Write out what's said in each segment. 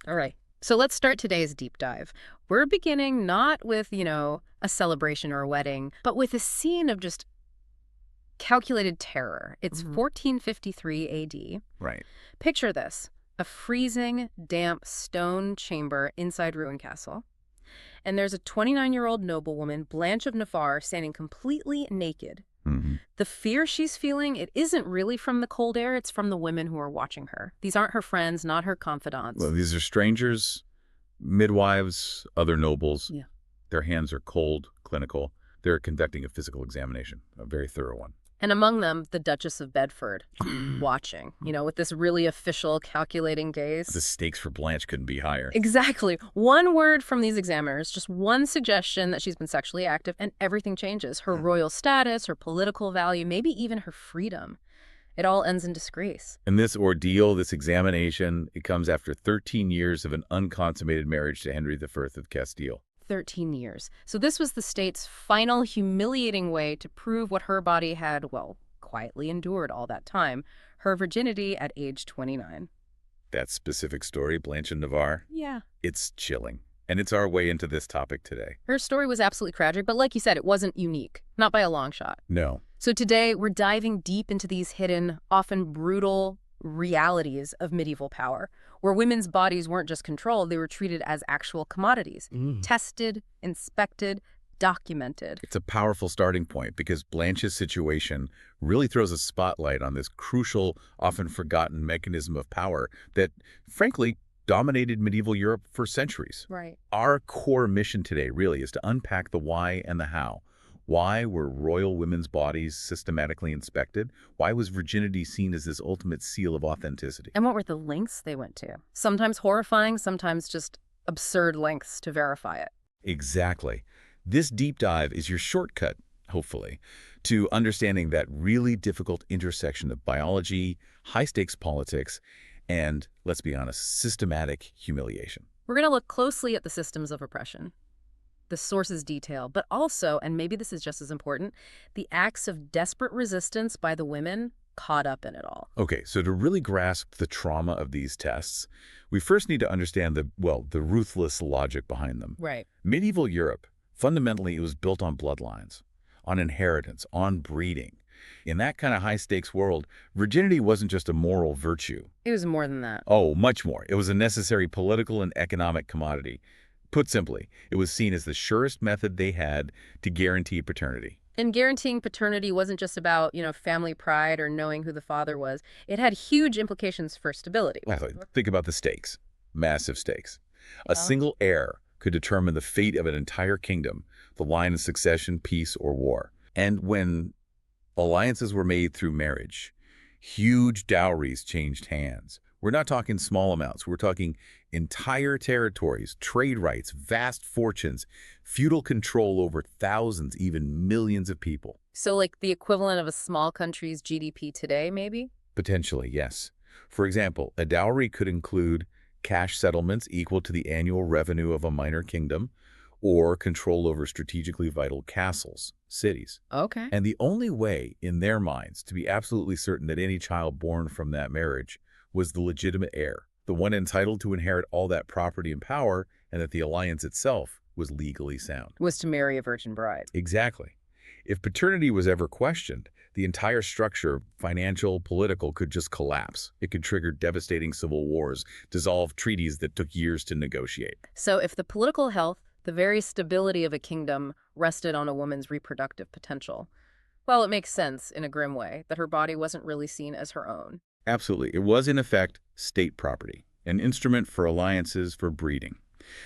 All right. So let's start today's deep dive. We're beginning not with, a celebration or a wedding, but with a scene of just calculated terror. It's Mhm. 1453 AD. Right. Picture this: a freezing, damp stone chamber inside ruined castle. And there's a 29-year-old noblewoman, Blanche of Navarre, standing completely naked. Hmm. The fear she's feeling, it isn't really from the cold air, it's from the women who are watching her. These aren't her friends, not her Well, confidants. these are strangers, midwives, other nobles. Yeah. Their hands are cold, clinical. They're conducting a physical examination, a very thorough one. And among them, the Duchess of Bedford, watching, with this really official, calculating The gaze. stakes for Blanche couldn't be higher. Exactly. One word from these examiners, just one suggestion that she's been sexually active, and everything changes. Her royal status, her political value, maybe even her freedom. It all ends in disgrace. And this ordeal, this examination, it comes after 13 years of an unconsummated marriage to Henry I of Castile. 13 years. So this was the state's final humiliating way to prove what her body had, well, quietly endured all that time: her virginity at age 29. That specific story, Blanche of Navarre, Yeah. it's chilling. And it's our way into this topic today. Her story was absolutely tragic, but like you said, it wasn't unique. Not by a long shot. No. So today, we're diving deep into these hidden, often brutal realities of medieval power, where women's bodies weren't just controlled, they were treated as actual commodities. Tested, inspected, documented. It's a powerful starting point because Blanche's situation really throws a spotlight on this crucial, often forgotten mechanism of power that, frankly, dominated medieval Europe for centuries. Right. Our core mission today really is to unpack the why and the how. Why were royal women's bodies systematically inspected? Why was virginity seen as this ultimate seal of authenticity? And what were the lengths they went to? Sometimes horrifying, sometimes just absurd lengths to verify it. Exactly. This deep dive is your shortcut, hopefully, to understanding that really difficult intersection of biology, high-stakes politics, and, let's be honest, systematic humiliation. We're going to look closely at the systems of oppression, the sources detail, but also, and maybe this is just as important, the acts of desperate resistance by the women caught up in it all. Okay, so to really grasp the trauma of these tests, we first need to understand the ruthless logic behind them. Right. Medieval Europe, fundamentally, it was built on bloodlines, on inheritance, on breeding. In that kind of high-stakes world, virginity wasn't just a moral virtue. It was more than that. Oh, much more. It was a necessary political and economic commodity. Put simply, it was seen as the surest method they had to guarantee paternity. And guaranteeing paternity wasn't just about, family pride or knowing who the father was. It had huge implications for stability. Exactly. Think about the stakes. Massive stakes. A Yeah. single heir could determine the fate of an entire kingdom, the line of succession, peace, or war. And when alliances were made through marriage, huge dowries changed hands. We're not talking small amounts. We're talking entire territories, trade rights, vast fortunes, feudal control over thousands, even millions of people. So like the equivalent of a small country's GDP today, maybe? Potentially, yes. For example, a dowry could include cash settlements equal to the annual revenue of a minor kingdom, or control over strategically vital castles, cities. Okay. And the only way, in their minds, to be absolutely certain that any child born from that marriage was the legitimate heir, the one entitled to inherit all that property and power, and that the alliance itself was legally sound. Was to marry a virgin bride. Exactly. If paternity was ever questioned, the entire structure, financial, political, could just collapse. It could trigger devastating civil wars, dissolve treaties that took years to negotiate. So if the political health, the very stability of a kingdom rested on a woman's reproductive potential, well, it makes sense, in a grim way, that her body wasn't really seen as her own. Absolutely. It was, in effect, state property, an instrument for alliances for breeding,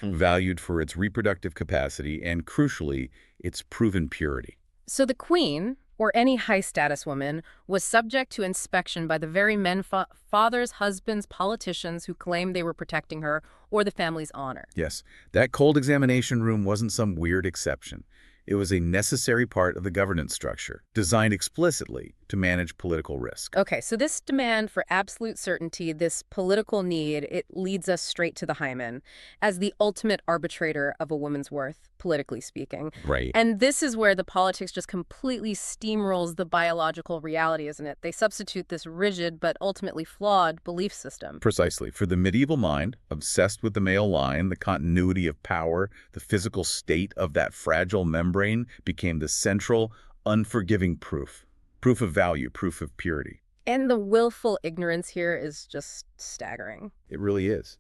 valued for its reproductive capacity and, crucially, its proven purity. So the queen, or any high-status woman, was subject to inspection by the very men, fathers, husbands, politicians who claimed they were protecting her or the family's honor. Yes, that cold examination room wasn't some weird exception. It was a necessary part of the governance structure, designed explicitly to manage political risk. Okay, so this demand for absolute certainty, this political need, it leads us straight to the hymen as the ultimate arbitrator of a woman's worth, politically speaking. Right. And this is where the politics just completely steamrolls the biological reality, isn't it? They substitute this rigid but ultimately flawed belief system. Precisely. For the medieval mind, obsessed with the male line, the continuity of power, the physical state of that fragile membrane became the central, unforgiving proof. Proof of value, proof of purity. And the willful ignorance here is just staggering. It really is.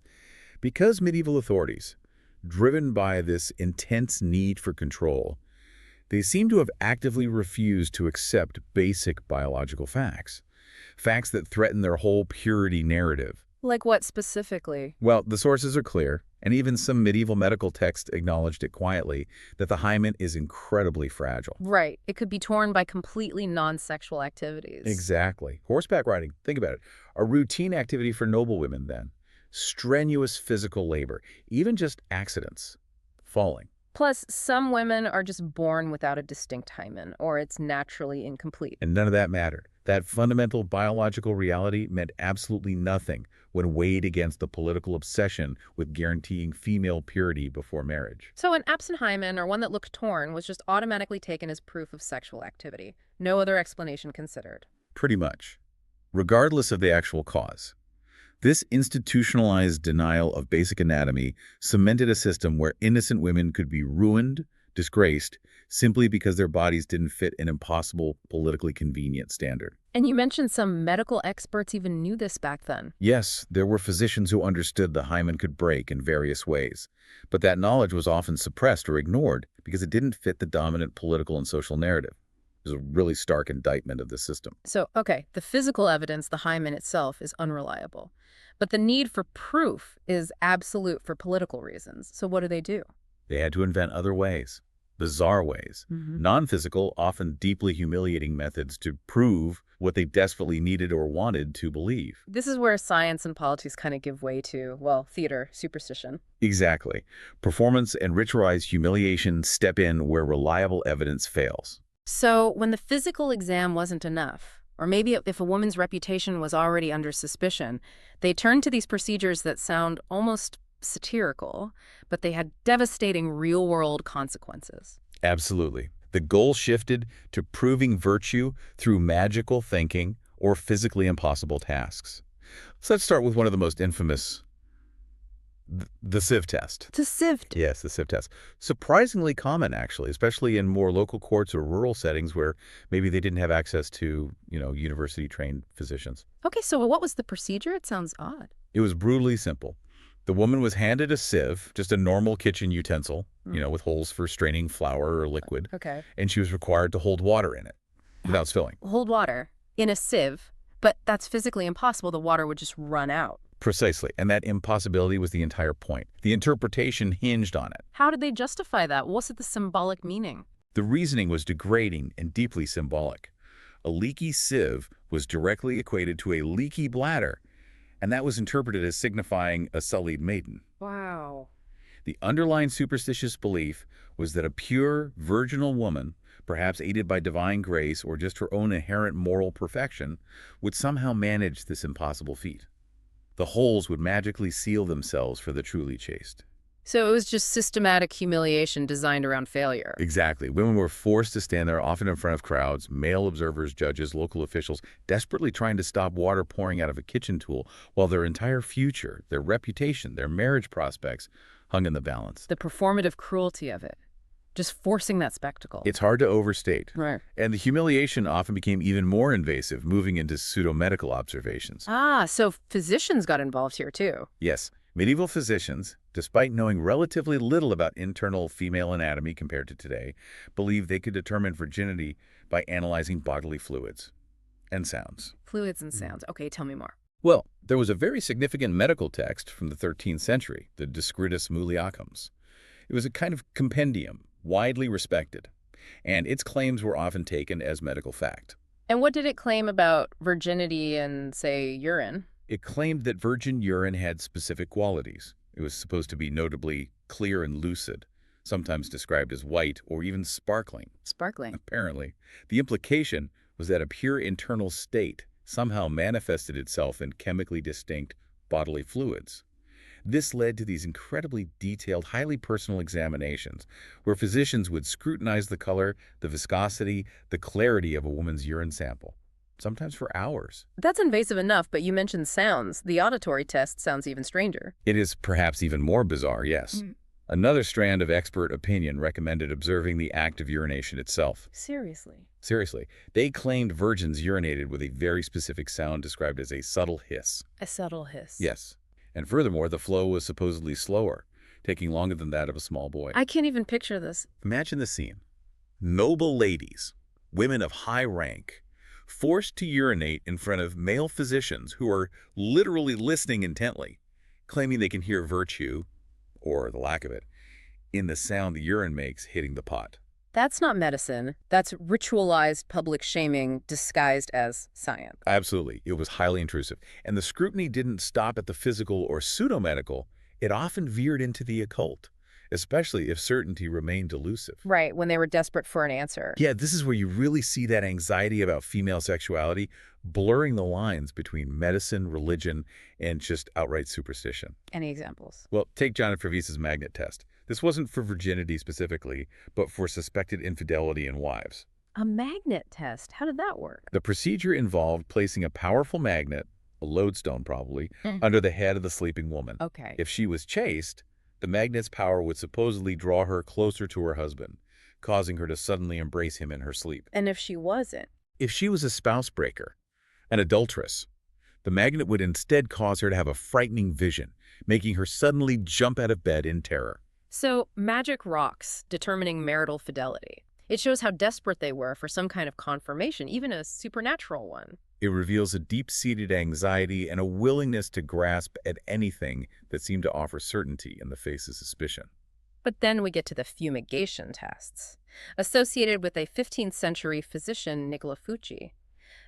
Because medieval authorities, driven by this intense need for control, they seem to have actively refused to accept basic biological facts. Facts that threaten their whole purity narrative. Like what specifically? Well, the sources are clear, and even some medieval medical texts acknowledged it quietly, that the hymen is incredibly fragile. Right. It could be torn by completely non-sexual activities. Exactly. Horseback riding, think about it. A routine activity for noble women then. Strenuous physical labor, even just accidents, falling. Plus, some women are just born without a distinct hymen, or it's naturally incomplete. And none of that mattered. That fundamental biological reality meant absolutely nothing when weighed against the political obsession with guaranteeing female purity before marriage. So an absent hymen, or one that looked torn, was just automatically taken as proof of sexual activity. No other explanation considered. Pretty much. Regardless of the actual cause. This institutionalized denial of basic anatomy cemented a system where innocent women could be ruined, disgraced, simply because their bodies didn't fit an impossible, politically convenient standard. And you mentioned some medical experts even knew this back then. Yes, there were physicians who understood the hymen could break in various ways, but that knowledge was often suppressed or ignored because it didn't fit the dominant political and social narrative. It was a really stark indictment of the system. So, okay, the physical evidence, the hymen itself, is unreliable. But the need for proof is absolute for political reasons. So what do? They had to invent other ways. Bizarre ways, non-physical, often deeply humiliating methods to prove what they desperately needed or wanted to believe. This is where science and politics kind of give way to, well, theater, superstition. Exactly. Performance and ritualized humiliation step in where reliable evidence fails. So when the physical exam wasn't enough, or maybe if a woman's reputation was already under suspicion, they turned to these procedures that sound almost satirical, but they had devastating real-world consequences. Absolutely. The goal shifted to proving virtue through magical thinking or physically impossible tasks. So let's start with one of the most infamous, the sieve test. The sieve test? Yes, the sieve test. Surprisingly common, actually, especially in more local courts or rural settings where maybe they didn't have access to, university-trained physicians. Okay, so what was the procedure? It sounds odd. It was brutally simple. The woman was handed a sieve, just a normal kitchen utensil, with holes for straining flour or liquid. Okay. And she was required to hold water in it without spilling. Hold water in a sieve, but that's physically impossible. The water would just run out. Precisely. And that impossibility was the entire point. The interpretation hinged on it. How did they justify that? What's the symbolic meaning? The reasoning was degrading and deeply symbolic. A leaky sieve was directly equated to a leaky bladder, and that was interpreted as signifying a sullied maiden. Wow. The underlying superstitious belief was that a pure, virginal woman, perhaps aided by divine grace or just her own inherent moral perfection, would somehow manage this impossible feat. The holes would magically seal themselves for the truly chaste. So it was just systematic humiliation designed around failure. Exactly. Women were forced to stand there, often in front of crowds, male observers, judges, local officials, desperately trying to stop water pouring out of a kitchen tool, while their entire future, their reputation, their marriage prospects hung in the balance. The performative cruelty of it. Just forcing that spectacle. It's hard to overstate. Right. And the humiliation often became even more invasive, moving into pseudo-medical observations. Ah, so physicians got involved here too. Yes. Medieval physicians, despite knowing relatively little about internal female anatomy compared to today, believed they could determine virginity by analyzing bodily fluids and sounds. Fluids and sounds. Okay, tell me more. Well, there was a very significant medical text from the 13th century, the Disgrace Muliacums. It was a kind of compendium, widely respected, and its claims were often taken as medical fact. And what did it claim about virginity and, say, urine? It claimed that virgin urine had specific qualities. It was supposed to be notably clear and lucid, sometimes described as white or even sparkling. Sparkling. Apparently. The implication was that a pure internal state somehow manifested itself in chemically distinct bodily fluids. This led to these incredibly detailed, highly personal examinations, where physicians would scrutinize the color, the viscosity, the clarity of a woman's urine sample, sometimes for hours. That's invasive enough, but you mentioned sounds. The auditory test sounds even stranger. It is perhaps even more bizarre, yes. Another strand of expert opinion recommended observing the act of urination itself. Seriously? Seriously, they claimed virgins urinated with a very specific sound described as a subtle hiss. A subtle hiss. Yes. And furthermore, the flow was supposedly slower, taking longer than that of a small boy. I can't even picture this. Imagine the scene. Noble ladies, women of high rank, forced to urinate in front of male physicians who are literally listening intently, claiming they can hear virtue, or the lack of it, in the sound the urine makes hitting the pot. That's not medicine. That's ritualized public shaming disguised as science. Absolutely. It was highly intrusive. And the scrutiny didn't stop at the physical or pseudo-medical. It often veered into the occult, especially if certainty remained elusive. Right, when they were desperate for an answer. Yeah, this is where you really see that anxiety about female sexuality blurring the lines between medicine, religion, and just outright superstition. Any examples? Well, take John Trevise's magnet test. This wasn't for virginity specifically, but for suspected infidelity in wives. A magnet test? How did that work? The procedure involved placing a powerful magnet, a lodestone probably, under the head of the sleeping woman. Okay. If she was chaste, the magnet's power would supposedly draw her closer to her husband, causing her to suddenly embrace him in her sleep. And if she wasn't? If she was a spouse breaker, an adulteress, the magnet would instead cause her to have a frightening vision, making her suddenly jump out of bed in terror. So, magic rocks determining marital fidelity. It shows how desperate they were for some kind of confirmation, even a supernatural one. It reveals a deep-seated anxiety and a willingness to grasp at anything that seemed to offer certainty in the face of suspicion. But then we get to the fumigation tests, associated with a 15th century physician, Nicola Fucci.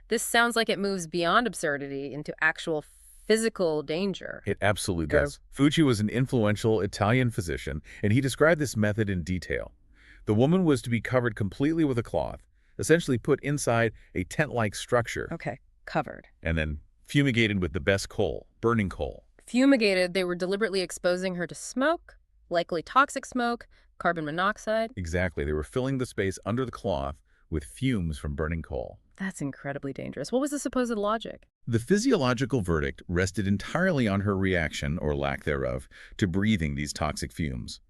This sounds like it moves beyond absurdity into actual physical danger. It absolutely does. Fucci was an influential Italian physician, and he described this method in detail. The woman was to be covered completely with a cloth, essentially put inside a tent-like structure. Okay, covered. And then fumigated with the best coal, burning coal. Fumigated, they were deliberately exposing her to smoke, likely toxic smoke, carbon monoxide. Exactly. They were filling the space under the cloth with fumes from burning coal. That's incredibly dangerous. What was the supposed logic? The physiological verdict rested entirely on her reaction, or lack thereof, to breathing these toxic fumes.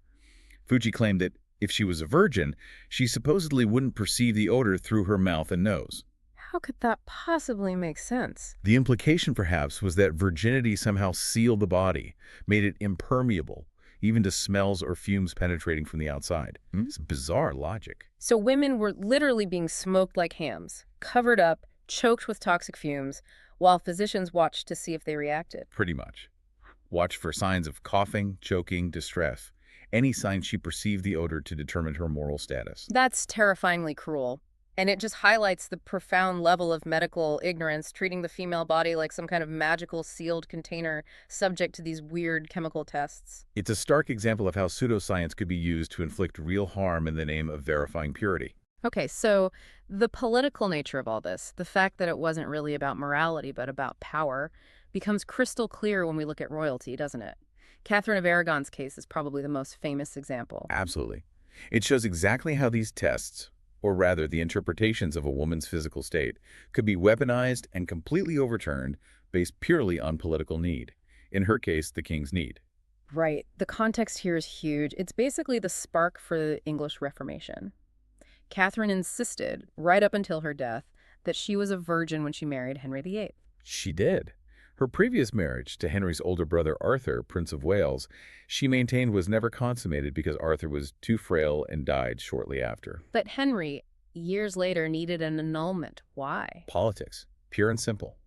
Fucci claimed that if she was a virgin, she supposedly wouldn't perceive the odor through her mouth and nose. How could that possibly make sense? The implication, perhaps, was that virginity somehow sealed the body, made it impermeable, even to smells or fumes penetrating from the outside. It's bizarre logic. So women were literally being smoked like hams, covered up, choked with toxic fumes, while physicians watched to see if they reacted. Pretty much. Watch for signs of coughing, choking, distress. Any sign she perceived the odor to determine her moral status. That's terrifyingly cruel. And it just highlights the profound level of medical ignorance, treating the female body like some kind of magical sealed container subject to these weird chemical tests. It's a stark example of how pseudoscience could be used to inflict real harm in the name of verifying purity. Okay, so the political nature of all this, the fact that it wasn't really about morality but about power, becomes crystal clear when we look at royalty, doesn't it? Catherine of Aragon's case is probably the most famous example. Absolutely. It shows exactly how these tests, or rather the interpretations of a woman's physical state, could be weaponized and completely overturned based purely on political need. In her case, the king's need. Right. The context here is huge. It's basically the spark for the English Reformation. Catherine insisted, right up until her death, that she was a virgin when she married Henry VIII. She did. Her previous marriage to Henry's older brother Arthur, Prince of Wales, she maintained was never consummated because Arthur was too frail and died shortly after. But Henry, years later, needed an annulment. Why? Politics. Pure and simple.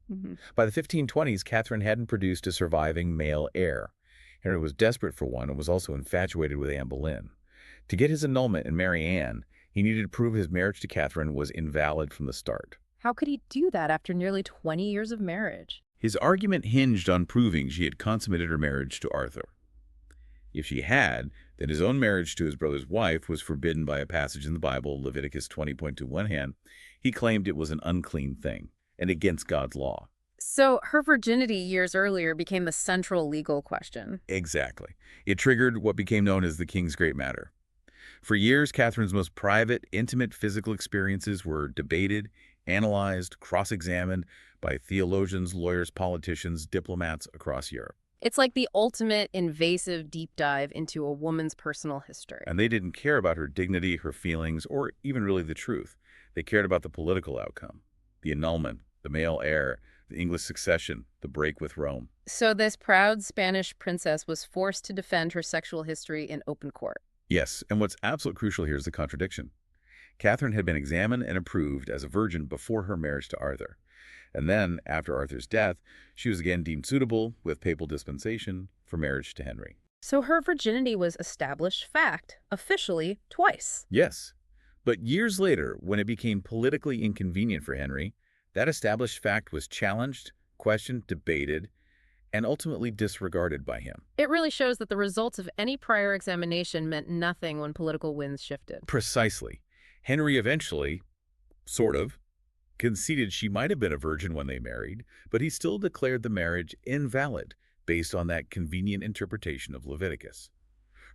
By the 1520s, Catherine hadn't produced a surviving male heir. Henry was desperate for one and was also infatuated with Anne Boleyn. To get his annulment and marry Anne, he needed to prove his marriage to Catherine was invalid from the start. How could he do that after nearly 20 years of marriage? His argument hinged on proving she had consummated her marriage to Arthur. If she had, then his own marriage to his brother's wife was forbidden by a passage in the Bible, Leviticus 20.21. He claimed it was an unclean thing and against God's law. So her virginity years earlier became the central legal question. Exactly. It triggered what became known as the King's Great Matter. For years, Catherine's most private, intimate physical experiences were debated, analyzed, cross-examined by theologians, lawyers, politicians, diplomats across Europe. It's like the ultimate invasive deep dive into a woman's personal history. And they didn't care about her dignity, her feelings, or even really the truth. They cared about the political outcome, the annulment, the male heir, the English succession, the break with Rome. So this proud Spanish princess was forced to defend her sexual history in open court. Yes, and what's absolutely crucial here is the contradiction. Catherine had been examined and approved as a virgin before her marriage to Arthur. And then, after Arthur's death, she was again deemed suitable, with papal dispensation, for marriage to Henry. So her virginity was established fact, officially, twice. Yes, but years later, when it became politically inconvenient for Henry, that established fact was challenged, questioned, debated, and ultimately disregarded by him. It really shows that the results of any prior examination meant nothing when political winds shifted. Precisely. Henry eventually, sort of, conceded she might have been a virgin when they married, but he still declared the marriage invalid based on that convenient interpretation of Leviticus.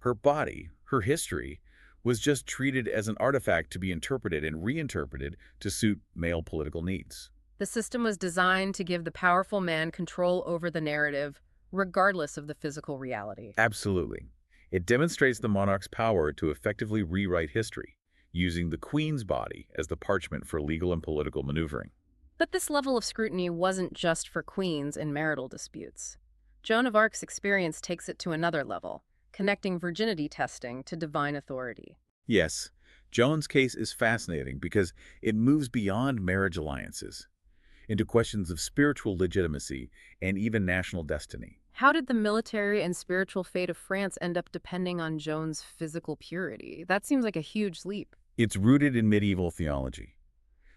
Her body, her history, was just treated as an artifact to be interpreted and reinterpreted to suit male political needs. The system was designed to give the powerful man control over the narrative, regardless of the physical reality. Absolutely. It demonstrates the monarch's power to effectively rewrite history, using the queen's body as the parchment for legal and political maneuvering. But this level of scrutiny wasn't just for queens in marital disputes. Joan of Arc's experience takes it to another level, connecting virginity testing to divine authority. Yes, Joan's case is fascinating because it moves beyond marriage alliances into questions of spiritual legitimacy and even national destiny. How did the military and spiritual fate of France end up depending on Joan's physical purity? That seems like a huge leap. It's rooted in medieval theology.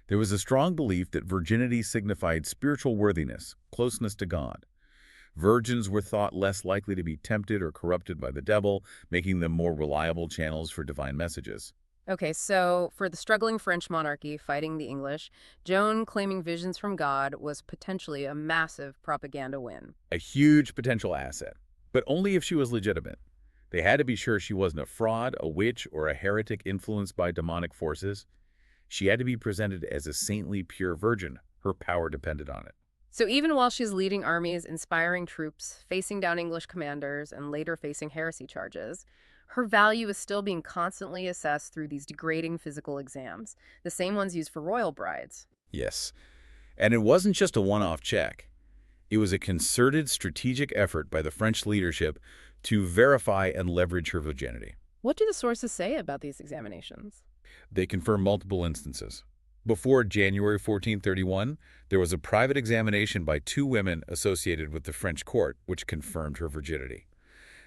There was a strong belief that virginity signified spiritual worthiness, closeness to God. Virgins were thought less likely to be tempted or corrupted by the devil, making them more reliable channels for divine messages. Okay, so for the struggling French monarchy fighting the English, Joan claiming visions from God was potentially a massive propaganda win. A huge potential asset, but only if she was legitimate. They had to be sure she wasn't a fraud, a witch, or a heretic influenced by demonic forces. She had to be presented as a saintly, pure virgin. Her power depended on it. So even while she's leading armies, inspiring troops, facing down English commanders, and later facing heresy charges, her value is still being constantly assessed through these degrading physical exams, the same ones used for royal brides. Yes, and it wasn't just a one-off check. It was a concerted, strategic effort by the French leadership to verify and leverage her virginity. What do the sources say about these examinations? They confirm multiple instances. Before January 1431, there was a private examination by two women associated with the French court, which confirmed her virginity.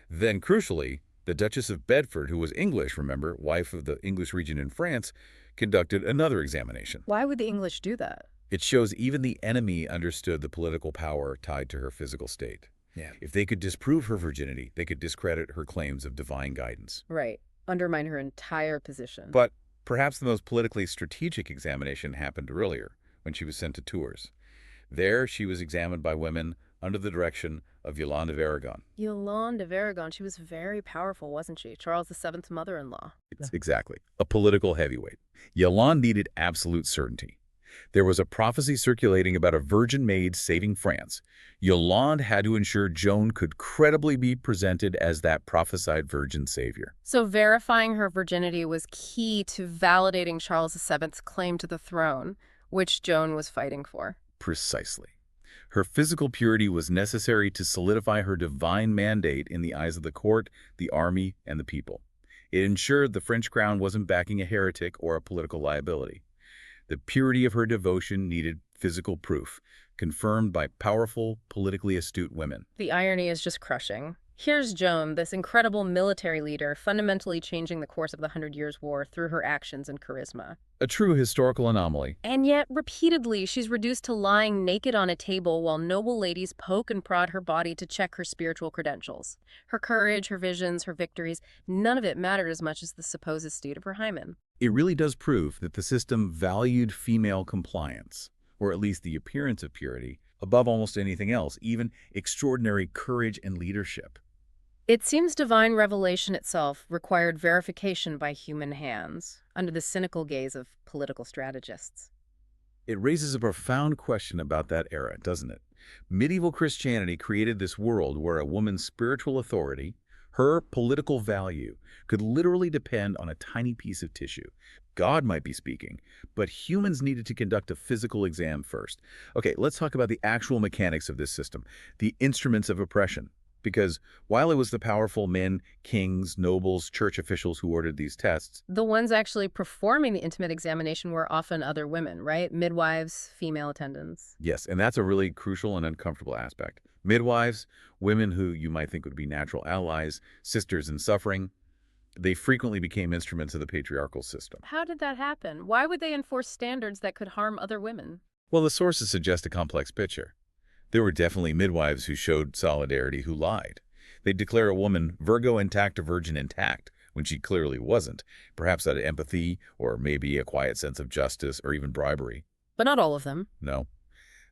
Then, crucially, the Duchess of Bedford, who was English, remember, wife of the English regent in France, conducted another examination. Why would the English do that? It shows even the enemy understood the political power tied to her physical state. Yeah. If they could disprove her virginity, they could discredit her claims of divine guidance. Right. Undermine her entire position. But perhaps the most politically strategic examination happened earlier, when she was sent to Tours. There, she was examined by women under the direction of Yolande of Aragon. Yolande of Aragon, she was very powerful, wasn't she? Charles VII's mother-in-law. Exactly. A political heavyweight. Yolande needed absolute certainty. There was a prophecy circulating about a virgin maid saving France. Yolande had to ensure Joan could credibly be presented as that prophesied virgin savior. So verifying her virginity was key to validating Charles VII's claim to the throne, which Joan was fighting for. Precisely. Her physical purity was necessary to solidify her divine mandate in the eyes of the court, the army, and the people. It ensured the French crown wasn't backing a heretic or a political liability. The purity of her devotion needed physical proof, confirmed by powerful, politically astute women. The irony is just crushing. Here's Joan, this incredible military leader, fundamentally changing the course of the Hundred Years' War through her actions and charisma. A true historical anomaly. And yet, repeatedly, she's reduced to lying naked on a table while noble ladies poke and prod her body to check her spiritual credentials. Her courage, her visions, her victories, none of it mattered as much as the supposed state of her hymen. It really does prove that the system valued female compliance, or at least the appearance of purity, above almost anything else, even extraordinary courage and leadership. It seems divine revelation itself required verification by human hands, under the cynical gaze of political strategists. It raises a profound question about that era, doesn't it? Medieval Christianity created this world where a woman's spiritual authority, her political value, could literally depend on a tiny piece of tissue. God might be speaking, but humans needed to conduct a physical exam first. Okay, let's talk about the actual mechanics of this system, the instruments of oppression. Because while it was the powerful men, kings, nobles, church officials who ordered these tests, The ones actually performing the intimate examination were often other women, right? Midwives, female attendants. yes, and that's a really crucial and uncomfortable aspect. Midwives, women who you might think would be natural allies, sisters in suffering, they frequently became instruments of the patriarchal system. How did that happen? Why would they enforce standards that could harm other women? Well, the sources suggest a complex picture. There were definitely midwives who showed solidarity who lied. They'd declare a woman Virgo intact or virgin intact when she clearly wasn't, perhaps out of empathy or maybe a quiet sense of justice or even bribery. But not all of them. No.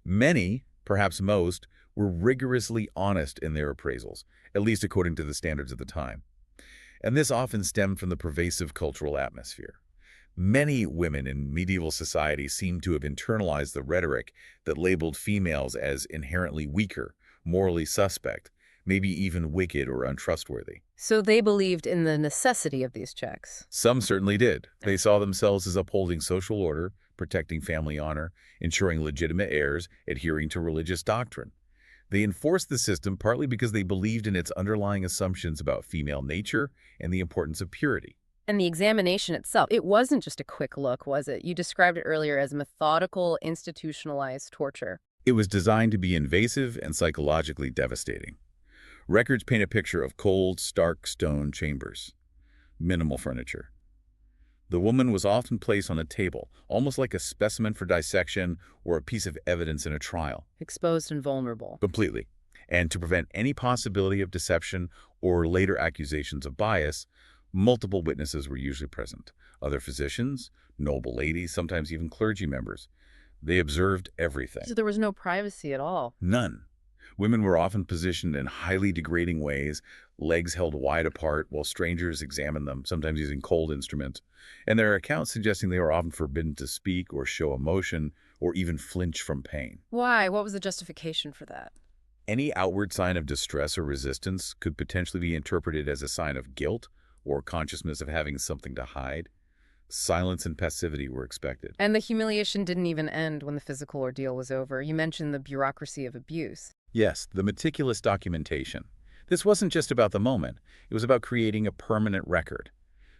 Many, perhaps most, were rigorously honest in their appraisals, at least according to the standards of the time. And this often stemmed from the pervasive cultural atmosphere. Many women in medieval society seem to have internalized the rhetoric that labeled females as inherently weaker, morally suspect, maybe even wicked or untrustworthy. So they believed in the necessity of these checks. Some certainly did. They saw themselves as upholding social order, protecting family honor, ensuring legitimate heirs, adhering to religious doctrine. They enforced the system partly because they believed in its underlying assumptions about female nature and the importance of purity. And the examination itself, it wasn't just a quick look, was it? You described it earlier as methodical, institutionalized torture. It was designed to be invasive and psychologically devastating. Records paint a picture of cold, stark stone chambers. Minimal furniture. The woman was often placed on a table, almost like a specimen for dissection or a piece of evidence in a trial. Exposed and vulnerable. Completely. And to prevent any possibility of deception or later accusations of bias, multiple witnesses were usually present. Other physicians, noble ladies, sometimes even clergy members. They observed everything. So there was no privacy at all. None. Women were often positioned in highly degrading ways, legs held wide apart while strangers examined them, sometimes using cold instruments. And there are accounts suggesting they were often forbidden to speak or show emotion or even flinch from pain. Why? What was the justification for that? Any outward sign of distress or resistance could potentially be interpreted as a sign of guilt or consciousness of having something to hide. Silence and passivity were expected. And the humiliation didn't even end when the physical ordeal was over. You mentioned the bureaucracy of abuse. Yes, the meticulous documentation. This wasn't just about the moment. It was about creating a permanent record.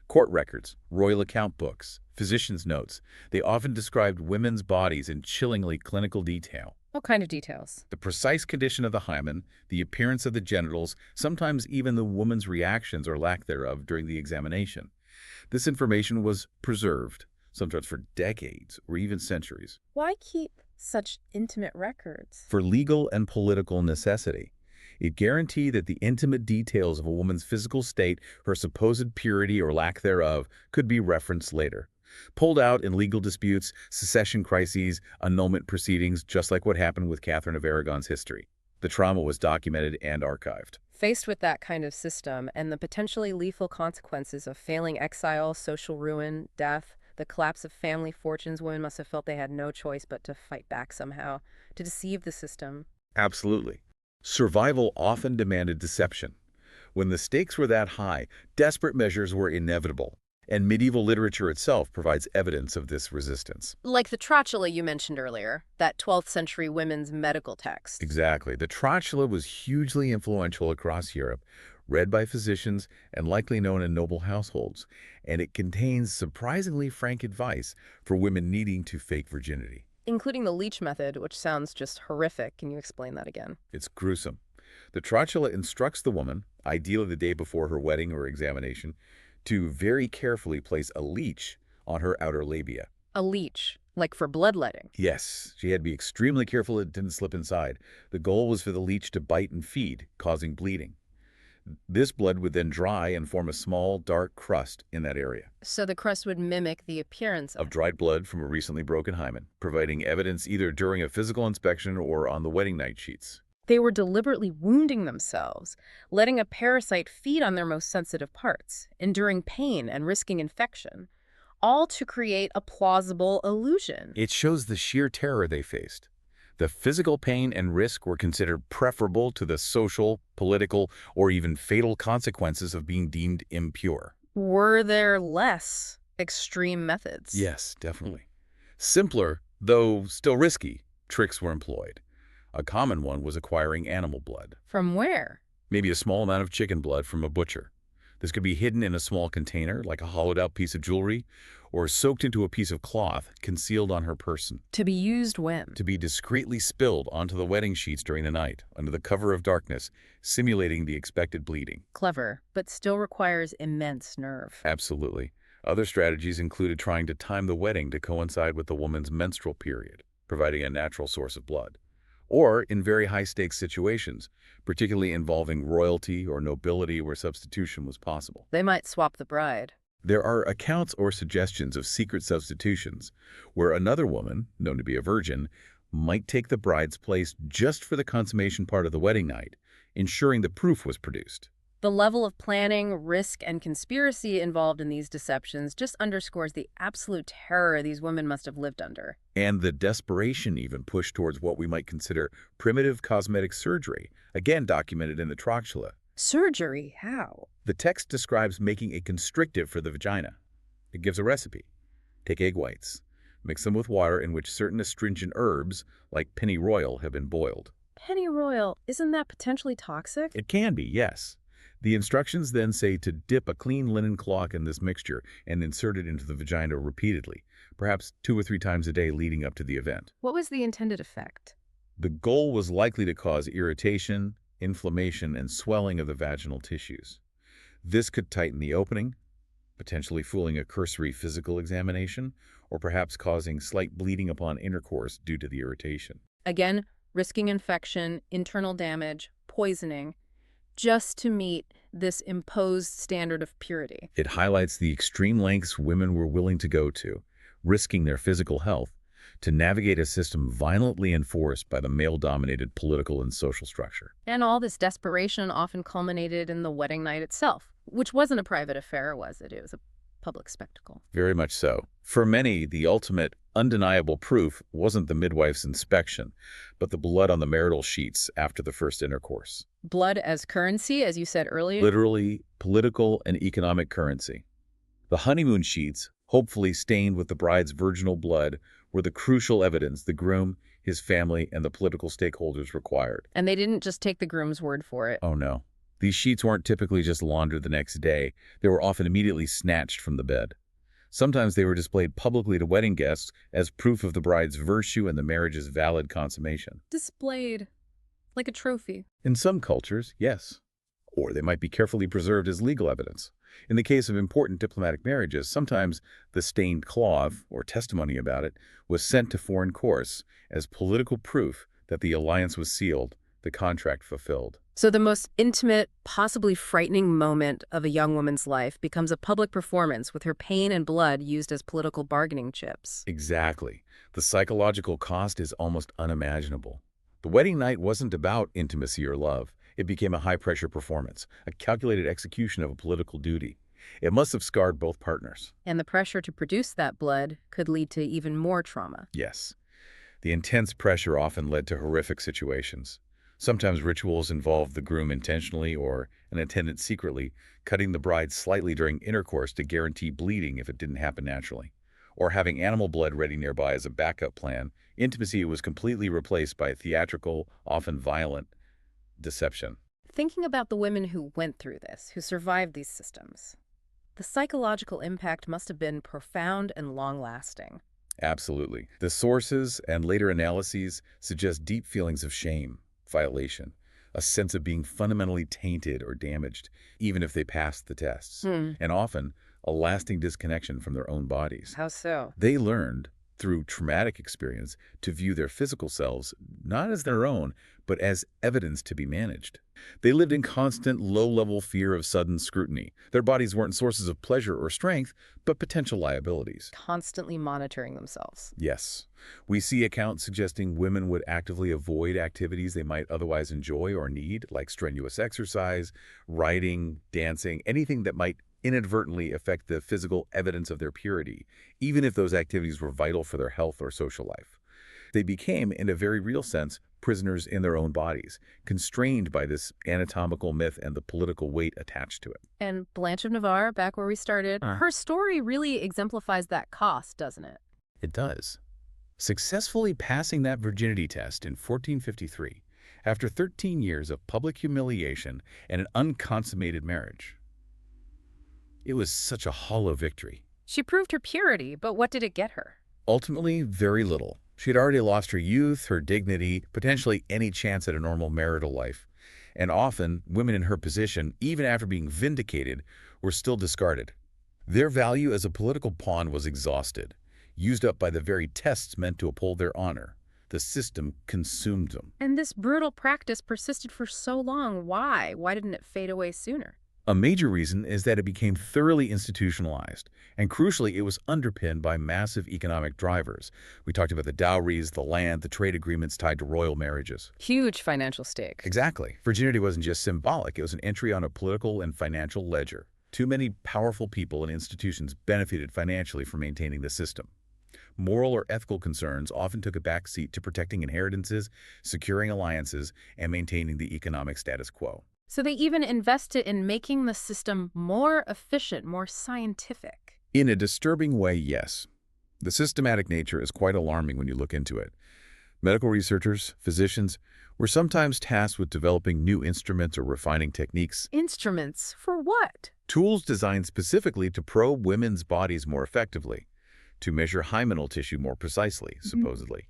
Court records, royal account books, physicians' notes, they often described women's bodies in chillingly clinical detail. What kind of details? The precise condition of the hymen, the appearance of the genitals, sometimes even the woman's reactions or lack thereof during the examination. This information was preserved, sometimes for decades or even centuries. Why keep such intimate records? For legal and political necessity. It guaranteed that the intimate details of a woman's physical state, her supposed purity or lack thereof, could be referenced later. Pulled out in legal disputes, succession crises, annulment proceedings, just like what happened with Catherine of Aragon's history. The trauma was documented and archived. Faced with that kind of system and the potentially lethal consequences of failing exile, social ruin, death, the collapse of family fortunes, women must have felt they had no choice but to fight back somehow, to deceive the system. Absolutely. Survival often demanded deception. When the stakes were that high, desperate measures were inevitable. And medieval literature itself provides evidence of this resistance. Like the Trotula you mentioned earlier, that 12th century women's medical text. Exactly. The Trotula was hugely influential across Europe, read by physicians and likely known in noble households, and it contains surprisingly frank advice for women needing to fake virginity. Including the leech method, which sounds just horrific. Can you explain that again? It's gruesome. The Trotula instructs the woman, ideally the day before her wedding or examination, to very carefully place a leech on her outer labia. A leech, like for bloodletting. Yes, she had to be extremely careful it didn't slip inside. The goal was for the leech to bite and feed, causing bleeding. This blood would then dry and form a small, dark crust in that area. So the crust would mimic the appearance Of dried blood from a recently broken hymen, providing evidence either during a physical inspection or on the wedding night sheets. They were deliberately wounding themselves, letting a parasite feed on their most sensitive parts, enduring pain and risking infection, all to create a plausible illusion. It shows the sheer terror they faced. The physical pain and risk were considered preferable to the social, political, or even fatal consequences of being deemed impure. Were there less extreme methods? Yes, definitely. Simpler, though still risky, tricks were employed. A common one was acquiring animal blood. From where? Maybe a small amount of chicken blood from a butcher. This could be hidden in a small container, like a hollowed-out piece of jewelry, or soaked into a piece of cloth concealed on her person. To be used when? To be discreetly spilled onto the wedding sheets during the night, under the cover of darkness, simulating the expected bleeding. Clever, but still requires immense nerve. Absolutely. Other strategies included trying to time the wedding to coincide with the woman's menstrual period, providing a natural source of blood. Or in very high-stakes situations, particularly involving royalty or nobility where substitution was possible. They might swap the bride. There are accounts or suggestions of secret substitutions, where another woman, known to be a virgin, might take the bride's place just for the consummation part of the wedding night, ensuring the proof was produced. The level of planning, risk, and conspiracy involved in these deceptions just underscores the absolute terror these women must have lived under. And the desperation even pushed towards what we might consider primitive cosmetic surgery, again documented in the Trochula. Surgery? How? The text describes making a constrictive for the vagina. It gives a recipe. Take egg whites. Mix them with water in which certain astringent herbs, like pennyroyal, have been boiled. Pennyroyal, isn't that potentially toxic? It can be, yes. The instructions then say to dip a clean linen cloth in this mixture and insert it into the vagina repeatedly, perhaps 2 or 3 times a day leading up to the event. What was the intended effect? The goal was likely to cause irritation, inflammation, and swelling of the vaginal tissues. This could tighten the opening, potentially fooling a cursory physical examination, or perhaps causing slight bleeding upon intercourse due to the irritation. Again, risking infection, internal damage, poisoning, just to meet this imposed standard of purity. It highlights the extreme lengths women were willing to go to, risking their physical health, to navigate a system violently enforced by the male-dominated political and social structure. And all this desperation often culminated in the wedding night itself, which wasn't a private affair, was it? It was a public spectacle. Very much so. For many, the ultimate, undeniable proof wasn't the midwife's inspection, but the blood on the marital sheets after the first intercourse. Blood as currency, as you said earlier? Literally, political and economic currency. The honeymoon sheets, hopefully stained with the bride's virginal blood, were the crucial evidence the groom, his family, and the political stakeholders required. And they didn't just take the groom's word for it. Oh no. These sheets weren't typically just laundered the next day. They were often immediately snatched from the bed. Sometimes they were displayed publicly to wedding guests as proof of the bride's virtue and the marriage's valid consummation. Displayed like a trophy. In some cultures, yes. Or they might be carefully preserved as legal evidence. In the case of important diplomatic marriages, sometimes the stained cloth, or testimony about it, was sent to foreign courts as political proof that the alliance was sealed, the contract fulfilled. So the most intimate, possibly frightening moment of a young woman's life becomes a public performance with her pain and blood used as political bargaining chips. Exactly. The psychological cost is almost unimaginable. The wedding night wasn't about intimacy or love. It became a high-pressure performance, a calculated execution of a political duty. It must have scarred both partners. And the pressure to produce that blood could lead to even more trauma. Yes. The intense pressure often led to horrific situations. Sometimes rituals involved the groom intentionally or an attendant secretly, cutting the bride slightly during intercourse to guarantee bleeding if it didn't happen naturally. Or having animal blood ready nearby as a backup plan, intimacy was completely replaced by theatrical, often violent, deception. Thinking about the women who went through this, who survived these systems, the psychological impact must have been profound and long-lasting. Absolutely. The sources and later analyses suggest deep feelings of shame, violation, a sense of being fundamentally tainted or damaged, even if they passed the tests, and often a lasting disconnection from their own bodies. How so? They learned, through traumatic experience, to view their physical selves not as their own, but as evidence to be managed. They lived in constant, low-level fear of sudden scrutiny. Their bodies weren't sources of pleasure or strength, but potential liabilities. Constantly monitoring themselves. Yes. We see accounts suggesting women would actively avoid activities they might otherwise enjoy or need, like strenuous exercise, writing, dancing, anything that might inadvertently affect the physical evidence of their purity, even if those activities were vital for their health or social life. They became, in a very real sense, prisoners in their own bodies, constrained by this anatomical myth and the political weight attached to it. And Blanche of Navarre, back where we started, her story really exemplifies that cost, doesn't it? It does. Successfully passing that virginity test in 1453, after 13 years of public humiliation and an unconsummated marriage. It was such a hollow victory. She proved her purity, but what did it get her? Ultimately, very little. She had already lost her youth, her dignity, potentially any chance at a normal marital life. And often, women in her position, even after being vindicated, were still discarded. Their value as a political pawn was exhausted, used up by the very tests meant to uphold their honor. The system consumed them. And this brutal practice persisted for so long. Why? Why didn't it fade away sooner? A major reason is that it became thoroughly institutionalized, and crucially, it was underpinned by massive economic drivers. We talked about the dowries, the land, the trade agreements tied to royal marriages. Huge financial stake. Exactly. Virginity wasn't just symbolic, it was an entry on a political and financial ledger. Too many powerful people and institutions benefited financially from maintaining the system. Moral or ethical concerns often took a backseat to protecting inheritances, securing alliances, and maintaining the economic status quo. So they even invested in making the system more efficient, more scientific. In a disturbing way, yes. The systematic nature is quite alarming when you look into it. Medical researchers, physicians, were sometimes tasked with developing new instruments or refining techniques. Instruments? For what? Tools designed specifically to probe women's bodies more effectively, to measure hymenal tissue more precisely, supposedly.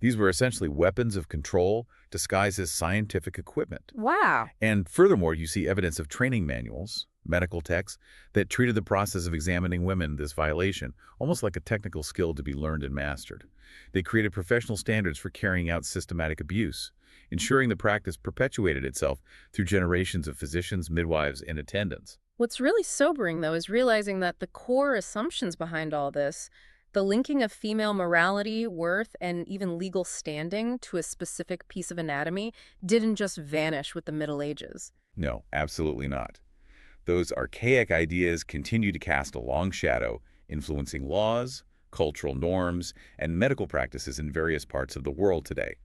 These were essentially weapons of control disguised as scientific equipment. Wow. And furthermore, you see evidence of training manuals, medical texts, that treated the process of examining women, this violation, almost like a technical skill to be learned and mastered. They created professional standards for carrying out systematic abuse, ensuring the practice perpetuated itself through generations of physicians, midwives, and attendants. What's really sobering, though, is realizing that the core assumptions behind all this, the linking of female morality, worth, and even legal standing to a specific piece of anatomy, didn't just vanish with the Middle Ages. No, absolutely not. Those archaic ideas continue to cast a long shadow, influencing laws, cultural norms, and medical practices in various parts of the world today.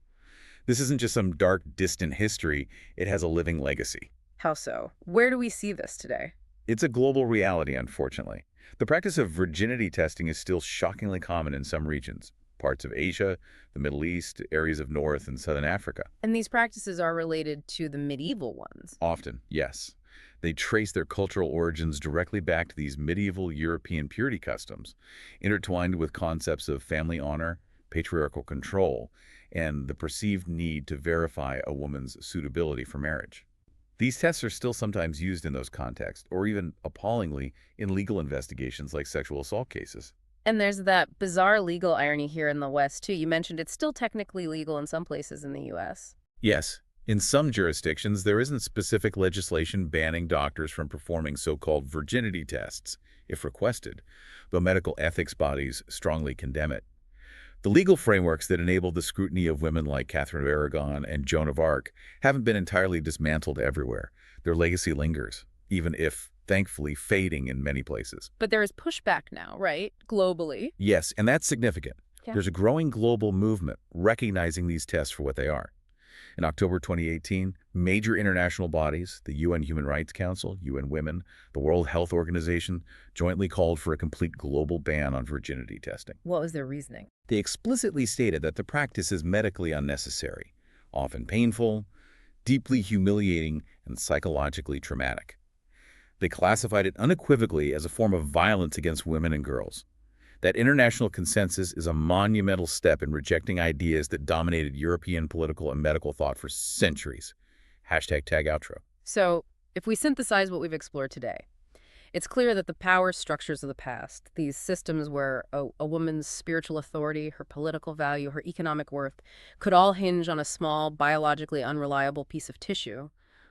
This isn't just some dark, distant history, it has a living legacy. How so? Where do we see this today? It's a global reality, unfortunately. The practice of virginity testing is still shockingly common in some regions, parts of Asia, the Middle East, areas of North and Southern Africa. And these practices are related to the medieval ones. Often, yes. They trace their cultural origins directly back to these medieval European purity customs, intertwined with concepts of family honor, patriarchal control, and the perceived need to verify a woman's suitability for marriage. These tests are still sometimes used in those contexts, or even, appallingly, in legal investigations like sexual assault cases. And there's that bizarre legal irony here in the West, too. You mentioned it's still technically legal in some places in the U.S. Yes, in some jurisdictions, there isn't specific legislation banning doctors from performing so-called virginity tests, if requested, though medical ethics bodies strongly condemn it. The legal frameworks that enable the scrutiny of women like Catherine of Aragon and Joan of Arc haven't been entirely dismantled everywhere. Their legacy lingers, even if, thankfully, fading in many places. But there is pushback now, right? Globally. Yes, and that's significant. Yeah. There's a growing global movement recognizing these tests for what they are. In October 2018, major international bodies, the UN Human Rights Council, UN Women, the World Health Organization, jointly called for a complete global ban on virginity testing. What was their reasoning? They explicitly stated that the practice is medically unnecessary, often painful, deeply humiliating, and psychologically traumatic. They classified it unequivocally as a form of violence against women and girls. That international consensus is a monumental step in rejecting ideas that dominated European political and medical thought for centuries. Tag outro. So, if we synthesize what we've explored today, it's clear that the power structures of the past, these systems where a woman's spiritual authority, her political value, her economic worth, could all hinge on a small, biologically unreliable piece of tissue,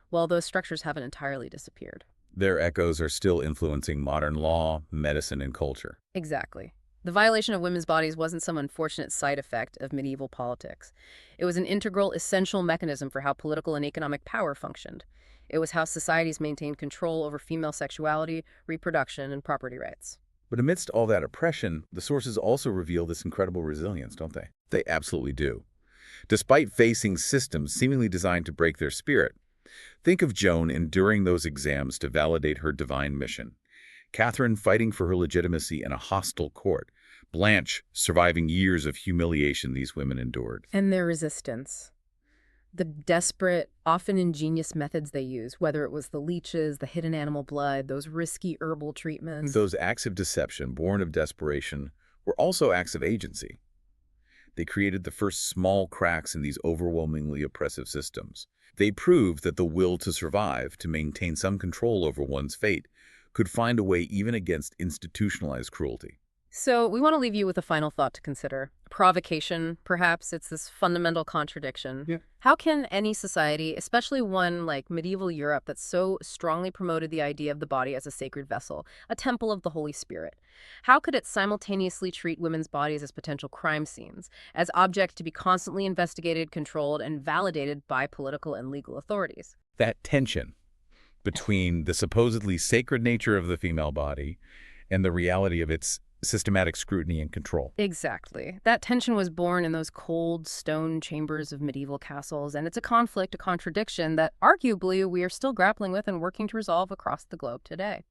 well, those structures haven't entirely disappeared. Their echoes are still influencing modern law, medicine, and culture. Exactly. The violation of women's bodies wasn't some unfortunate side effect of medieval politics. It was an integral, essential mechanism for how political and economic power functioned. It was how societies maintained control over female sexuality, reproduction, and property rights. But amidst all that oppression, the sources also reveal this incredible resilience, don't they? They absolutely do. Despite facing systems seemingly designed to break their spirit, think of Joan enduring those exams to validate her divine mission. Catherine fighting for her legitimacy in a hostile court. Blanche surviving years of humiliation these women endured. And their resistance. The desperate, often ingenious methods they used, whether it was the leeches, the hidden animal blood, those risky herbal treatments. Those acts of deception, born of desperation, were also acts of agency. They created the first small cracks in these overwhelmingly oppressive systems. They proved that the will to survive, to maintain some control over one's fate, could find a way even against institutionalized cruelty. So we want to leave you with a final thought to consider. Provocation, perhaps. It's this fundamental contradiction. Yeah. How can any society, especially one like medieval Europe that so strongly promoted the idea of the body as a sacred vessel, a temple of the Holy Spirit, how could it simultaneously treat women's bodies as potential crime scenes, as objects to be constantly investigated, controlled, and validated by political and legal authorities? That tension between the supposedly sacred nature of the female body and the reality of its systematic scrutiny and control. Exactly. That tension was born in those cold stone chambers of medieval castles, and it's a conflict, a contradiction that arguably we are still grappling with and working to resolve across the globe today.